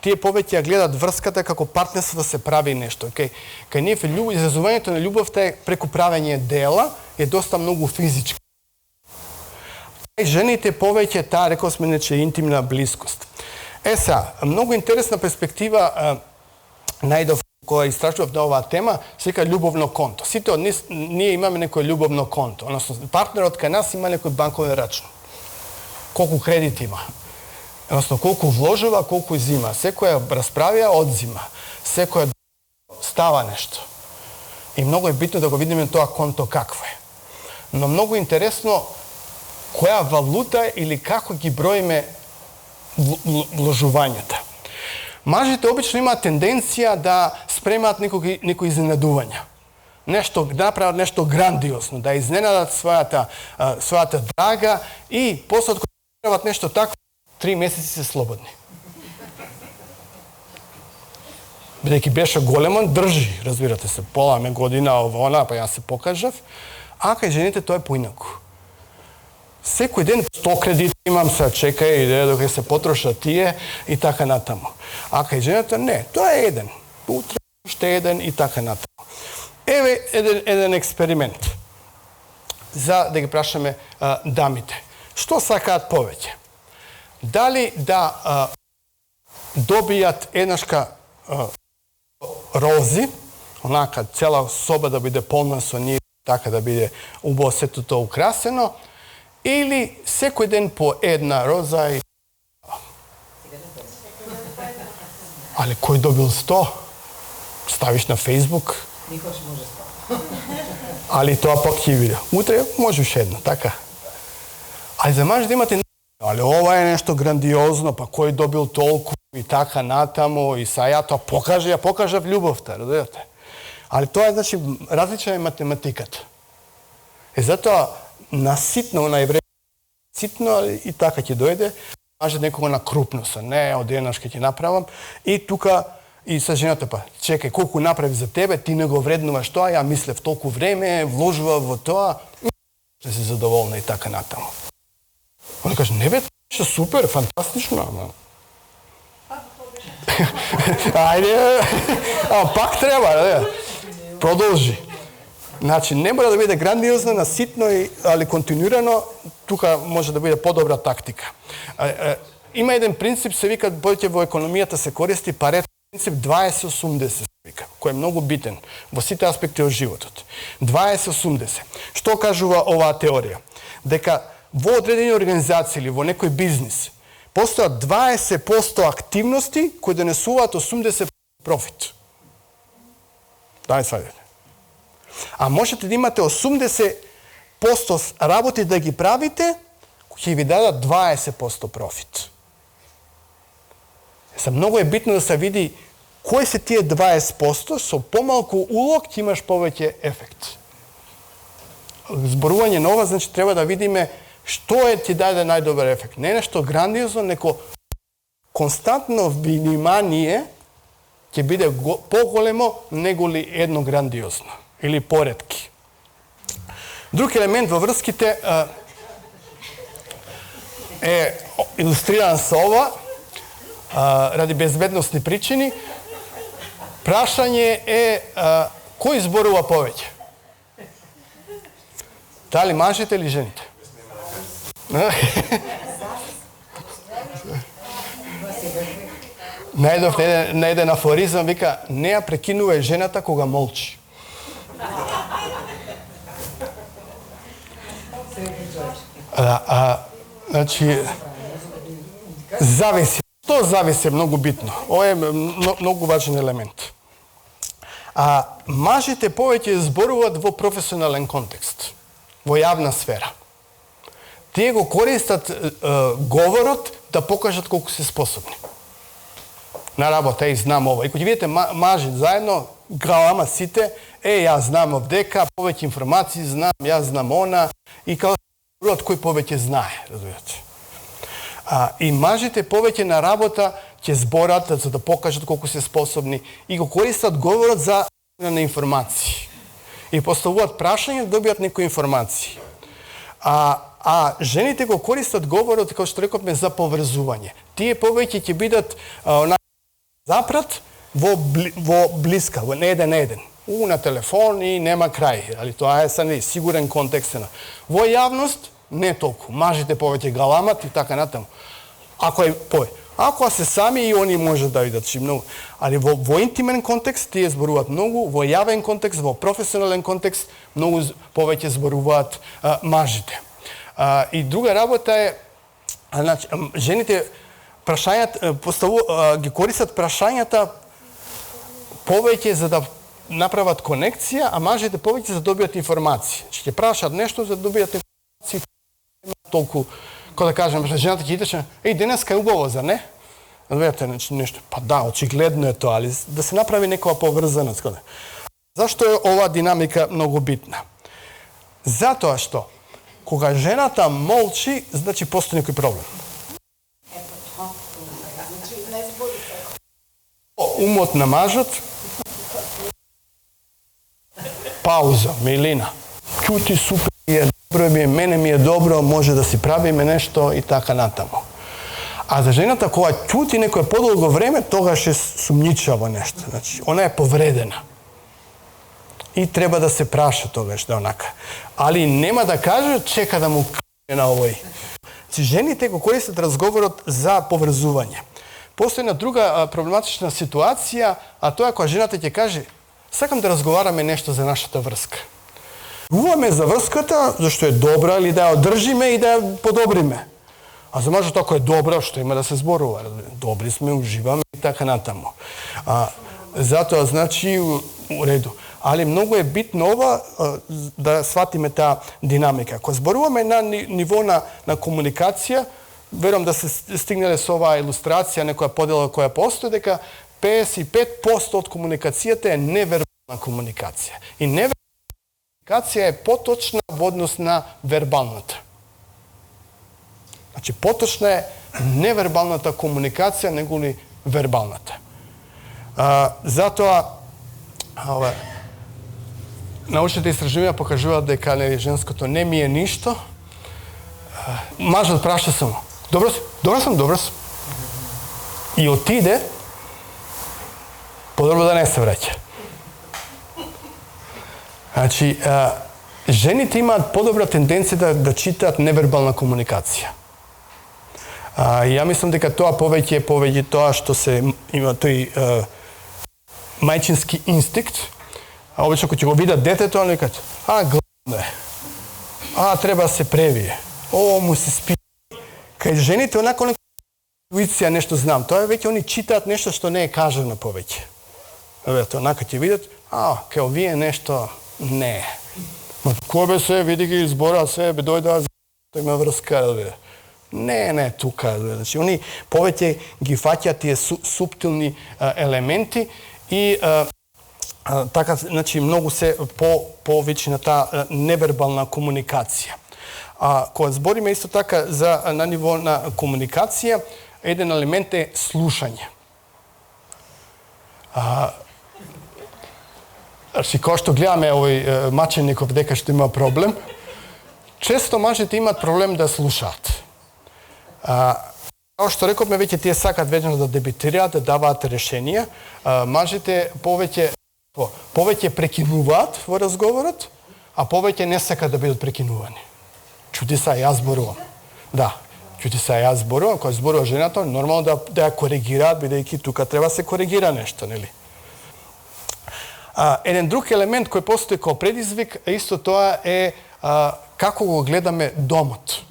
Speaker 1: тие повеќе ја гледат врската како партнерство да се прави нешто. Кај нив изразувањето на љубовта е преку правење дела, е доста многу физички. Кај жените повеќе таа, рековме, че интимна блискост. Сега, многу интересна перспектива најдов која истражував на оваа тема, се вика љубовно конто. Сите од ние имаме некој љубовно конто, односно партнерот кај нас има некој банковен рачун. Колку кредит има, односно колку вложува, колку изима. Секоја расправија одзима, секоја става нешто. И многу е битно да го видиме тоа конто какво е. Но многу интересно која валута или како ги броиме вложувањата. Мажите обично има тенденција да спремаат некои изненадувања. Нешто, да направат нешто грандиозно, да изненадат својата драга и после кога направат нешто такво, 3 месеци се слободни. Бидејќи беше големон, држи, разбирате се, пола ме година она, па јас се покажав, а кај жените тоа е поинаку. Секој ден 100 кредити имам, се чекај, докато се потрошат тие и така натаму. А кај жената не, тоа е еден. Утре уште еден и така натаму. Еве еден експеримент за да ги прашаме дамите. Што сакаат повеќе? Дали да добијат еднашка рози, онака цела соба да биде полна со нив, така да биде убаво сето тоа украсено, или секој ден по една роза и... Али кој добил 100? Ставиш на Фейсбук?
Speaker 4: Никош може 100.
Speaker 1: Али тоа пак ќе виде. Утре можеш едно, така. Али за маж да имате... Али ова е нешто грандиозно, па кој добил толку и така натаму, и са ја тоа покажав љубовта, разбирате? Али тоа е, значи, различна е математиката. Затоа, наситно на евреј, ситно, и така ќе дојде, може некога на крупно са, не, од еднаш ќе ти направам, и тука, и са жената па, чекај, колку направи за тебе, ти не го вреднуваш тоа, ја мислев толку време, вложува во тоа, и се задоволна и така натаму. Он каже, не бе, што супер, фантастично, ама. Ајде, пак треба, да. Продолжи. Значи, не мора да биде грандиозно, наситно, али континуирано, тука може да биде подобра тактика. Има еден принцип, се вика, повеќе во економијата се користи парет принцип 20-80 се вика, кој е многу битен во сите аспекти од животот. 20-80. Што кажува оваа теорија? Дека во одредени организации или во некој бизнис постојат 20% активности кои донесуваат 80% профит. Дај сваѓате. А можете да имате 80% работи да ги правите, ќе ви дадат 20% профит. Многу е битно да се види кои се тие 20%, со помалку улог ќе имаш повеќе ефект. Зборување на ова, значи треба да видиме што е ти даде најдобар ефект. Не нешто грандиозно, неко константно внимание ќе биде поголемо неголи едно грандиозно или поредки. Друг елемент во врските е илустриран со ова, ради безбедносни причини. Прашање е кој зборува повеќе? Дали мажите или жените? Најдов на еден афоризам, вика, не ја прекинува жената кога молчи. Значи, зависи. Што зависи многу битно. Ова е многу важен елемент. Мажите повеќе зборуваат во професионален контекст, во јавна сфера. Тие го користат говорот да покажат колку се способни. На работа, знам ова. И кога видите мажи заедно, галама сите, јас знам овдека, повеќе информации знам, јас знам она, и као кој повеќе знае, разбирате. И мажите повеќе на работа ќе зборат за да покажат колку се способни и го користат говорот за на информации. И поставуваат прашања да добијат некои информации. А жените го користат говорот, како што рековме, за поврзување. Тие повеќе ќе бидат запрат во блиска, во еден на еден. На телефон и нема крај, али тоа е са сигурен контекст. Во јавност не толку. Мажите повеќе галамат и така натаму. Ако се сами и они може да видат многу. Али во интимен контекст тие зборуваат многу, во јавен контекст, во професионален контекст многу повеќе зборуваат мажите. И друга работа е, значи, жените прашањата ги користат прашањата повеќе за да направат конекција, а мажите повеќе за да добијат информации. Ќе прашаат нешто за да добијат информации. Толку, кога да кажем, жената ќе идеше, денеска е убаво, за не? Razumijete, znači nešto, pa da, očigledno je to, ali da se napravi neka povezanost. Zašto je ova dinamika mnogo bitna? Zato što, koga žena tam molči, znači postoji neki problem. Umot namažat, pauza, milina. Čuti, super je, dobro mi je, mene mi je dobro, može da si pravi me nešto i taka natamo. A za ženata koja čuti neko je podolgo vreme, toga še sumnjičava nešto. Znači, ona je povredena. I treba da se praša toga što je onaka. Ali nema da kaže, čeka da mu kaže na ovoj. Znači, ženi teko koristiti razgovorot za povezuvanje. Postoji jedna druga problematična situacija, a to je ako žena te kaže, sakam da razgovarame nešto za našата vrska. Uva me za vrskata, zašto je dobra, ili da je održi me i da je podobri me. A za mažu tako je dobra, što ima da se zborува. Dobri sme, uživamo i tako natamo. Zato znači u redu. Ali mnogo je bitno ova da shvatime ta dinamika. Ako zboruvame na nivo na komunikacija, verujem da se stignele s ova ilustracija, nekoja podjela koja postoji, deka 55% od komunikacijata je neverbalna komunikacija. I neverbalna komunikacija je potočna v odnos na verbalната. Znači, potočna je neverbalната komunikacija nego li verbalната. Zato научните истраживања покажуваат дека женското не ми е ништо. Мажот праша само. Добро сум. И отиде, подобро да не се враќа. Значи, жените имаат подобра тенденција да читаат невербална комуникација. Ја мислам дека тоа повеќе тоа што се има тој мајчински инстинкт. А обично кога ќе го видат детето, они кажат, гладно е. Треба да се превие. Му се спи. Кај жените онако интуиција нешто знам. Тоа е веќе они читаат нешто што не е кажано повеќе. Ето, онака ќе видат, кај овие нешто не е. Кој бе се, види ги избора се, бе дојда, има врска, не, тука. Значи, они повеќе ги фаќаат тие суптилни елементи и така, значи, многу се повеќе на таа невербална комуникација. Кога збориме исто така на ниво на комуникација, еден елемент е слушање. Кога што гледаме овој Мачеников дека што има проблем, често мажите имаат проблем да слушаат. Како што рековме, веќе тие сакат веднаш да дебитираат, да даваат решенија. Мажите повеќе прекинуваат во разговорот, а повеќе не сакат да бидат прекинувани. Чути се, јас зборувам. Да, чути се, јас зборувам. Кога зборува жената, нормално да ја коригираат, бидејќи тука треба се коригира нешто, нели? Еден друг елемент кој постои како предизвик, исто тоа е како го гледаме домот.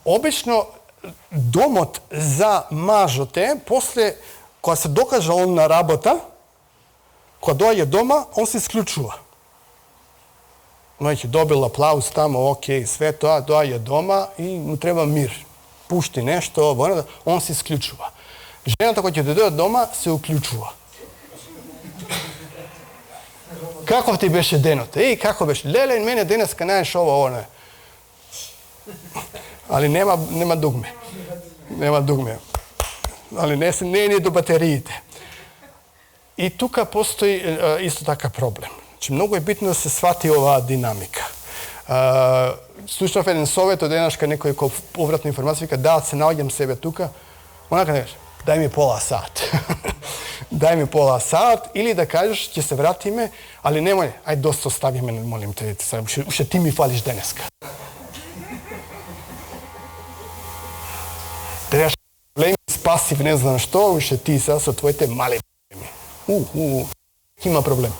Speaker 1: Обично домот за мажот е, после кога се докажа он на работа, кога доаѓа дома, он се исклучува. Значи, добил аплауз тамо, окей, све тоа, доаѓа дома и му треба мир. Пушти нешто, он се исклучува. Жената која ќе дојде дома, се уклучува. Каков ти беше денот? Како беше? Леле, мене денеска наеш ово, не. Али нема дугме. Нема дугме. Али не е до батериите. И тука постои исто така проблем. Значи, многу е битно да се свати оваа динамика. Слушнав еден совет од денашка некој кој повратна информација вика, да, се наоѓам себе тука. Онака не кажеш, дај ми пола сат. Дај ми пола сат, или да кажеш, ќе се вратиме, али немој, ај доста остави ме, молим те, уште ти ми фалиш денеска. Требаш проблеми, спасив, не знам што, уште ти са со твоите мали проблеми. Има проблем.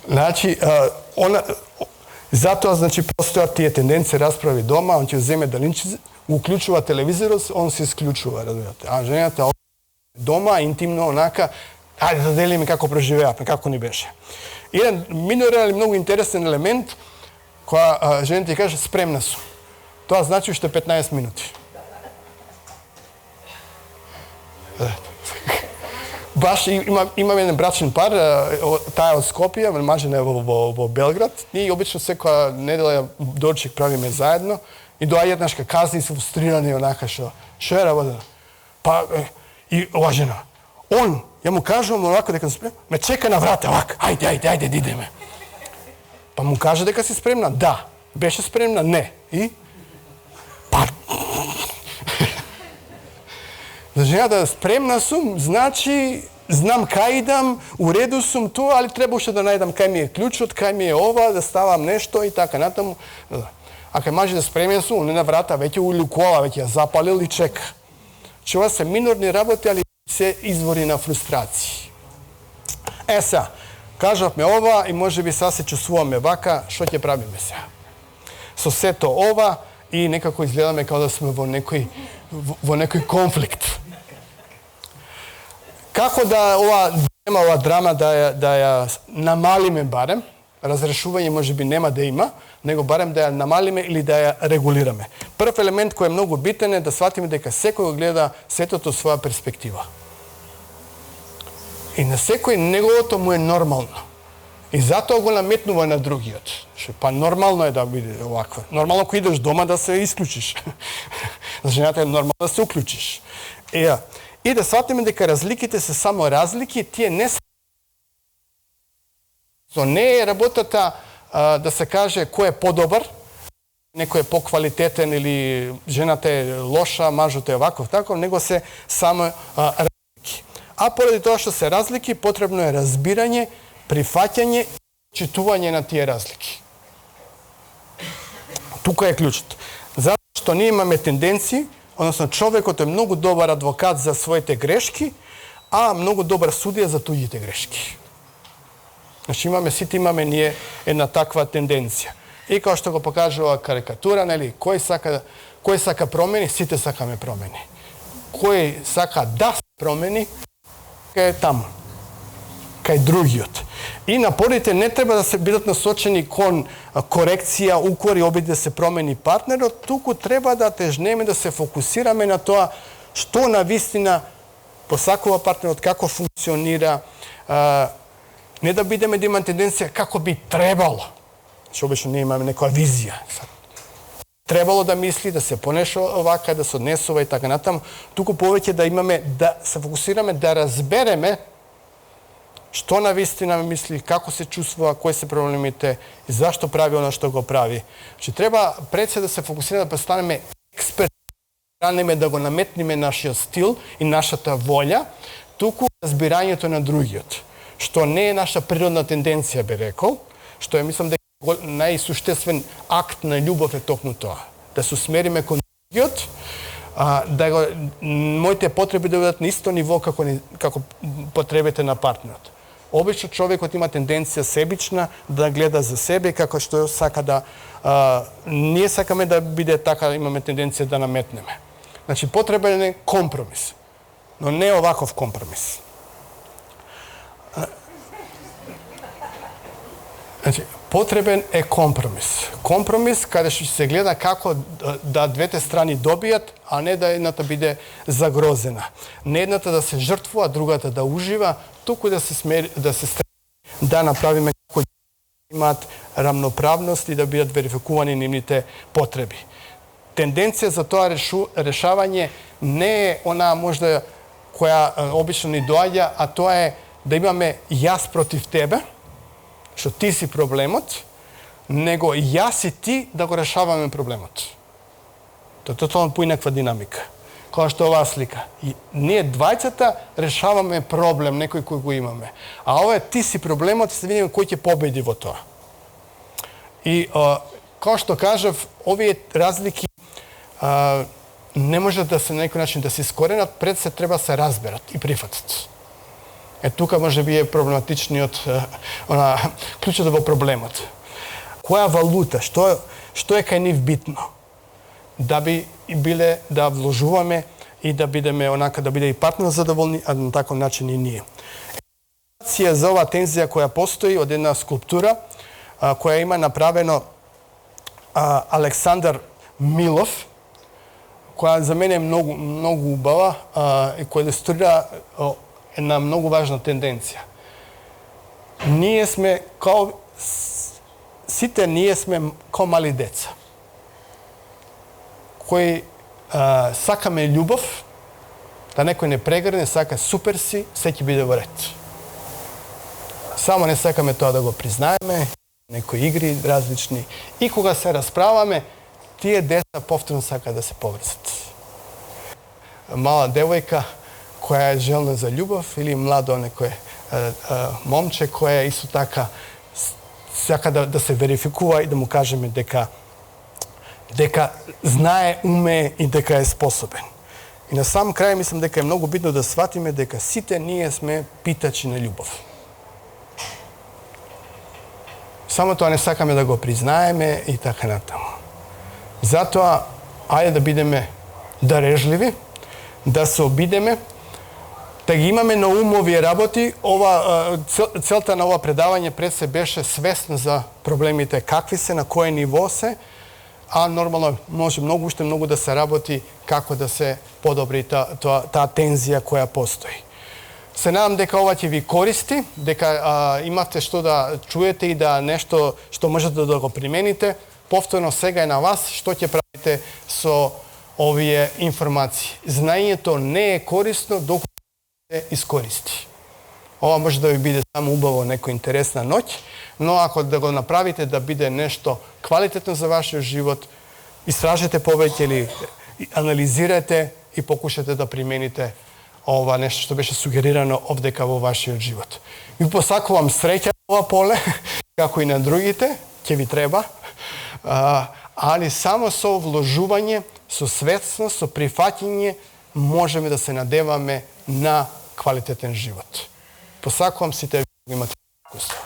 Speaker 1: Значи, затоа, значи, постојат тие тенденции, расправи дома, он ќе земе далинче, уклучува телевизорот, он се исклучува, разбирате. А жената дома, интимно, онака, ајде да делиме како преживеавме, како ни беше. Еден минорен, многу интересен елемент, која жената ти каже, спремна сум. Тоа значи уште 15 минути. Баш имам еден брачен пар, таа од Скопје, мажена е во Белград. Ние обично секоја недела дорчик правиме заедно и доаѓа еднаш ка казни се фрустрирани онака што е работа. Па и ова жена. Он, ја му кажувам онака дека се спремна, ме чека на врата вака. Ајде, да идеме. Па му кажа дека си спремна? Да. Беше спремна? Не. И? Па... За жената спремна сум, значи знам кај идам, уреду сум тоа, али требаше да најдам кај ми е клучот, кај ми е ова, да ставам нешто и така натаму. А кај маже да спремен сум, не на врата, веќе улукува, веќе ја запалил и чека. Че ова се минорни работи, али се извори на фрустрации. Сега, кажавме ова и може би сега се чувствуваме вака, што ќе правиме сега? Со сето ова и некако изгледаме како да сме во некој конфликт. Како да ова драма да ја намалиме барем, разрешување може би нема да има, него барем да ја намалиме или да ја регулираме. Прв елемент кој е многу битен е да сватиме дека секој го гледа светото од своја перспектива. И на секој неговото му е нормално. И затоа го наметнува на другиот. Па нормално е да биде оваква. Нормално кога идеш дома да се исклучиш. За жената е нормално да се уклучиш. И да сватиме дека разликите се само разлики, тие не се... Не е работата да се каже кој е подобар, некој е поквалитетен или жената е лоша, мажот е ваков, таков, него се само разлики. А поради тоа што се разлики, потребно е разбирање, прифаќање и читување на тие разлики. Тука е клучот. Затоа што ние имаме тенденции, односно човекот е многу добар адвокат за своите грешки, а многу добар судија за туѓите грешки. Значи сите имаме ние една таква тенденција. И како што го покажува карикатура, нели, кој сака промени, сите сакаме промени. Кој сака да се промени, е таму, кај другиот. И напорите не треба да се бидат насочени кон корекција, укор и обид да се промени партнерот, туку треба да тежнеме да се фокусираме на тоа што навистина посакува партнерот, како функционира, не да бидеме да имаме тенденција како би требало. Што обично не имаме некоја визија. Требало да мисли, да се понеша овака, да се однесува и така натаму. Туку повеќе да имаме, да се фокусираме, да разбереме што навистина мисли, како се чувствува, кои се проблемите и зашто прави она што го прави. Че треба пред се да се фокусираме да постанеме експерти, да го наметниме нашиот стил и нашата волја, туку разбирањето на другиот. Што не е наша природна тенденција, би рекол, што е, мислам, дека најсуштествен акт на љубов е токму тоа. Да се усмериме кон другиот, да моите потреби да бидат на исто ниво како потребите на партнерот. Обично човекот има тенденција себична да гледа за себе, како што сака да... ние сакаме да биде така, имаме тенденција да наметнеме. Значи, потребен е компромис, но не оваков компромис. Значи, потребен е компромис. Компромис каде што се гледа како да двете страни добијат, а не да едната биде загрозена. Не едната да се жртвува, другата да ужива, туку да се стреми да направиме како имаат рамноправност и да бидат верификувани нивните потреби. Тенденција за тоа решавање не е она можда која обично ни доаѓа, а тоа е да имаме јас против тебе, што ти си проблемот, него јас и ти да го решаваме проблемот. Тоа е тотално поинаква динамика. Која што оваа слика. И ние двајцата решаваме проблем, некој кој го имаме. А ова е ти си проблемот, се видиме кој ќе победи во тоа. И, кој што кажав, овие разлики не може да се на некој начин да се искоренат, пред се треба се разберат и прифатат. Тука може би е проблематичниот клучот во проблемот. Која валута, што е кај нив битно? Да би биле да вложуваме и да бидеме онака да биде и партнер задоволни, а на таков начин и ние. Иллюстрација за оваа тензија која постои од една скулптура која има направено Александар милов, која за мене е многу убава и која илустрира една многу важна тенденција. Ние сме као сите ние сме као мали деца кои сакаме љубов, да некој не прегрне, сака супер си, се ќе биде во ред. Само не сакаме тоа да го признаеме, некои игри различни. И кога се расправаме, тие деца повторно сака да се поврзат. Мала девојка која е желна за љубов или младо некое момче која исто така сака да се верификува и да му кажеме дека знае, умее и дека е способен. И на сам крај мислам дека е многу битно да сватиме дека сите ние сме питачи на љубов. Само тоа не сакаме да го признаеме и така натаму. Затоа, ајде да бидеме дарежливи, да се обидеме, да ги имаме на ум овие работи. Целта на ова предавање пред се беше свесно за проблемите какви се, на кое ниво се, а нормално може уште многу да се работи како да се подобри таа тензија која постои. Се надам дека ова ќе ви користи, дека имате што да чуете и да нешто што можете да го примените. Повторно сега е на вас што ќе правите со овие информации. Знаењето не е корисно доколку се искористи. Ова може да ви биде само убаво некоја интересна ноќ, но ако да го направите да биде нешто квалитетно за вашиот живот, истражете повеќе или анализирате и покушате да примените ова нешто што беше сугерирано овдека во вашиот живот. Ви посакувам среќа на ова поле, како и на другите, ќе ви треба, али само со вложување, со свесност, со прифаќање можеме да се надеваме на квалитетен живот. Посакувам сите да имате искуство.